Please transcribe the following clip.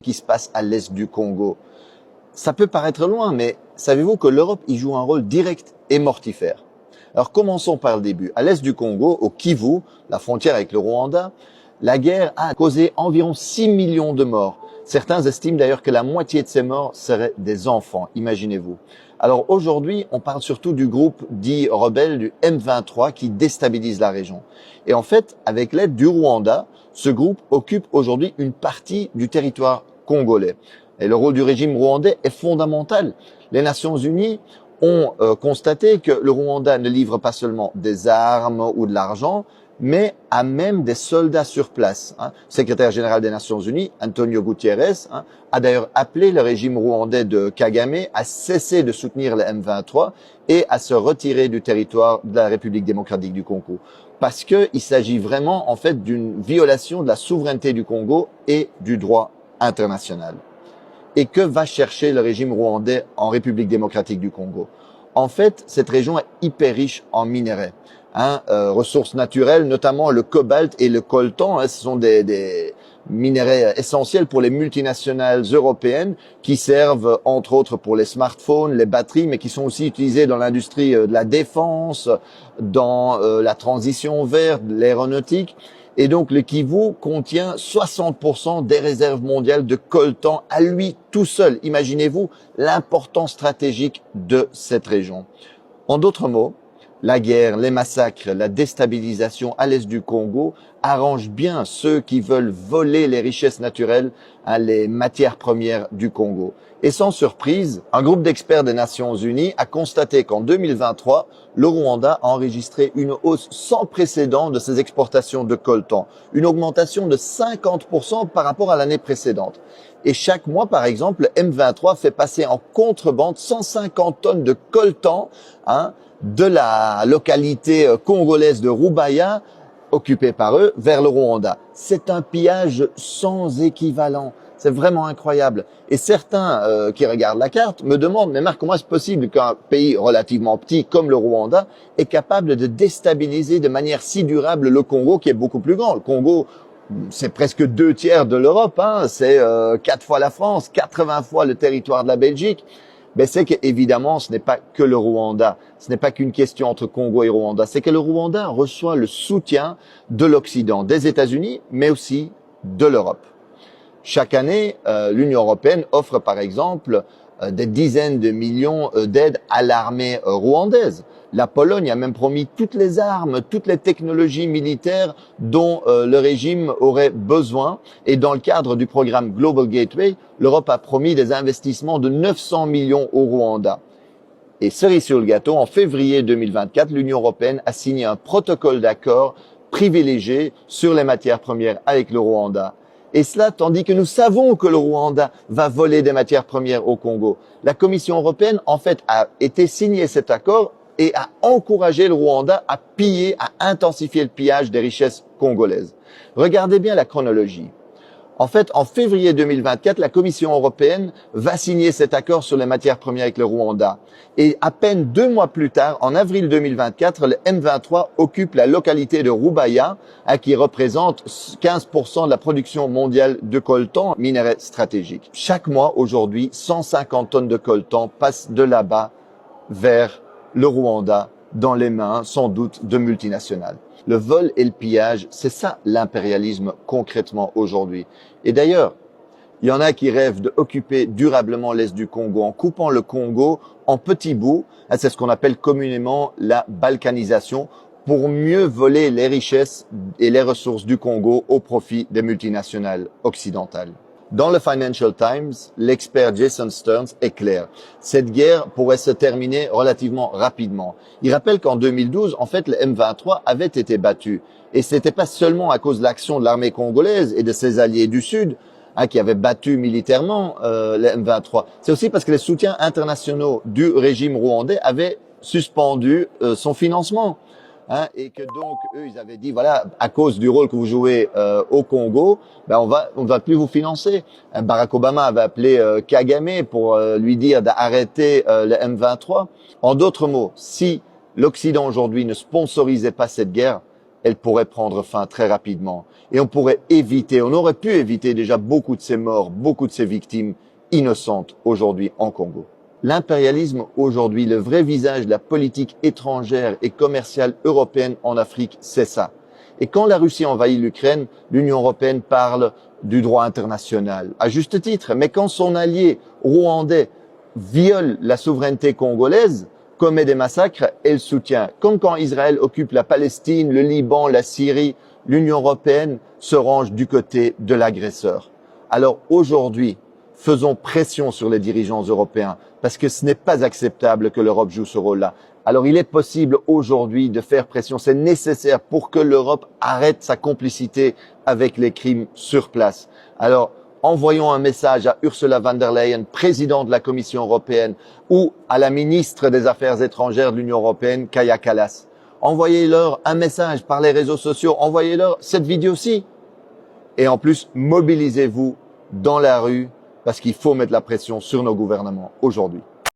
qui se passe à l'est du Congo. Ça peut paraître loin, mais savez-vous que l'Europe y joue un rôle direct et mortifère? Alors commençons par le début. À l'est du Congo, au Kivu, la frontière avec le Rwanda, la guerre a causé environ 6 millions de morts. Certains estiment d'ailleurs que la moitié de ces morts seraient des enfants, imaginez-vous. Alors aujourd'hui, on parle surtout du groupe dit rebelle du M23 qui déstabilise la région. Et en fait, avec l'aide du Rwanda, ce groupe occupe aujourd'hui une partie du territoire congolais. Et le rôle du régime rwandais est fondamental. Les Nations Unies ont constaté que le Rwanda ne livre pas seulement des armes ou de l'argent, mais a même des soldats sur place. Le secrétaire général des Nations Unies, Antonio Guterres, a d'ailleurs appelé le régime rwandais de Kagame à cesser de soutenir le M23 et à se retirer du territoire de la République démocratique du Congo. Parce qu'il s'agit vraiment en fait d'une violation de la souveraineté du Congo et du droit international. Et que va chercher le régime rwandais en République démocratique du Congo? En fait, cette région est hyper riche en minerais, ressources naturelles, notamment le cobalt et le coltan. Ce sont des minerais essentiels pour les multinationales européennes qui servent entre autres pour les smartphones, les batteries, mais qui sont aussi utilisés dans l'industrie de la défense, dans la transition verte, l'aéronautique. Et donc, le Kivu contient 60% des réserves mondiales de coltan à lui tout seul. Imaginez-vous l'importance stratégique de cette région. En d'autres mots, la guerre, les massacres, la déstabilisation à l'est du Congo arrangent bien ceux qui veulent voler les richesses naturelles, les matières premières du Congo. Et sans surprise, un groupe d'experts des Nations Unies a constaté qu'en 2023, le Rwanda a enregistré une hausse sans précédent de ses exportations de coltan, une augmentation de 50% par rapport à l'année précédente. Et chaque mois, par exemple, le M23 fait passer en contrebande 150 tonnes de coltan de la localité congolaise de Rubaya, occupée par eux, vers le Rwanda. C'est un pillage sans équivalent. C'est vraiment incroyable. Et certains qui regardent la carte me demandent, mais Marc, comment est-ce possible qu'un pays relativement petit comme le Rwanda est capable de déstabiliser de manière si durable le Congo qui est beaucoup plus grand? Le Congo, c'est presque 2/3 de l'Europe, c'est 4 fois la France, 80 fois le territoire de la Belgique. Mais c'est qu'évidemment, ce n'est pas que le Rwanda. Ce n'est pas qu'une question entre Congo et Rwanda. C'est que le Rwanda reçoit le soutien de l'Occident, des États-Unis, mais aussi de l'Europe. Chaque année, l'Union européenne offre par exemple des dizaines de millions d'aides à l'armée rwandaise. La Pologne a même promis toutes les armes, toutes les technologies militaires dont le régime aurait besoin. Et dans le cadre du programme Global Gateway, l'Europe a promis des investissements de 900 millions au Rwanda. Et cerise sur le gâteau, en février 2024, l'Union européenne a signé un protocole d'accord privilégié sur les matières premières avec le Rwanda. Et cela tandis que nous savons que le Rwanda va voler des matières premières au Congo. La Commission européenne, en fait, a été signé cet accord et a encouragé le Rwanda à piller, à intensifier le pillage des richesses congolaises. Regardez bien la chronologie. En fait, en février 2024, la Commission européenne va signer cet accord sur les matières premières avec le Rwanda. Et à peine 2 mois plus tard, en avril 2024, le M23 occupe la localité de Rubaya, qui représente 15% de la production mondiale de coltan, minerai stratégique. Chaque mois, aujourd'hui, 150 tonnes de coltan passent de là-bas vers le Rwanda, dans les mains, sans doute, de multinationales. Le vol et le pillage, c'est ça l'impérialisme concrètement aujourd'hui. Et d'ailleurs, il y en a qui rêvent d'occuper durablement l'est du Congo en coupant le Congo en petits bouts. C'est ce qu'on appelle communément la balkanisation, pour mieux voler les richesses et les ressources du Congo au profit des multinationales occidentales. Dans le Financial Times, l'expert Jason Stearns est clair. Cette guerre pourrait se terminer relativement rapidement. Il rappelle qu'en 2012, en fait, le M23 avait été battu. Et ce n'était pas seulement à cause de l'action de l'armée congolaise et de ses alliés du Sud, qui avaient battu militairement le M23. C'est aussi parce que les soutiens internationaux du régime rwandais avaient suspendu son financement. Et que donc eux ils avaient dit voilà, à cause du rôle que vous jouez au Congo, on va plus vous financer. Barack Obama avait appelé Kagame pour lui dire d'arrêter le M23. En d'autres mots, si l'Occident aujourd'hui ne sponsorisait pas cette guerre, elle pourrait prendre fin très rapidement. Et on pourrait éviter, on aurait pu éviter déjà beaucoup de ces morts, beaucoup de ces victimes innocentes aujourd'hui en Congo. L'impérialisme aujourd'hui, le vrai visage de la politique étrangère et commerciale européenne en Afrique, c'est ça. Et quand la Russie envahit l'Ukraine, l'Union européenne parle du droit international, à juste titre. Mais quand son allié rwandais viole la souveraineté congolaise, commet des massacres, elle soutient. Comme quand Israël occupe la Palestine, le Liban, la Syrie, l'Union européenne se range du côté de l'agresseur. Alors aujourd'hui, faisons pression sur les dirigeants européens parce que ce n'est pas acceptable que l'Europe joue ce rôle-là. Alors il est possible aujourd'hui de faire pression, c'est nécessaire pour que l'Europe arrête sa complicité avec les crimes sur place. Alors envoyons un message à Ursula von der Leyen, présidente de la Commission européenne, ou à la ministre des Affaires étrangères de l'Union européenne, Kaja Kallas. Envoyez-leur un message par les réseaux sociaux, envoyez-leur cette vidéo-ci. Et en plus, mobilisez-vous dans la rue parce qu'il faut mettre la pression sur nos gouvernements aujourd'hui.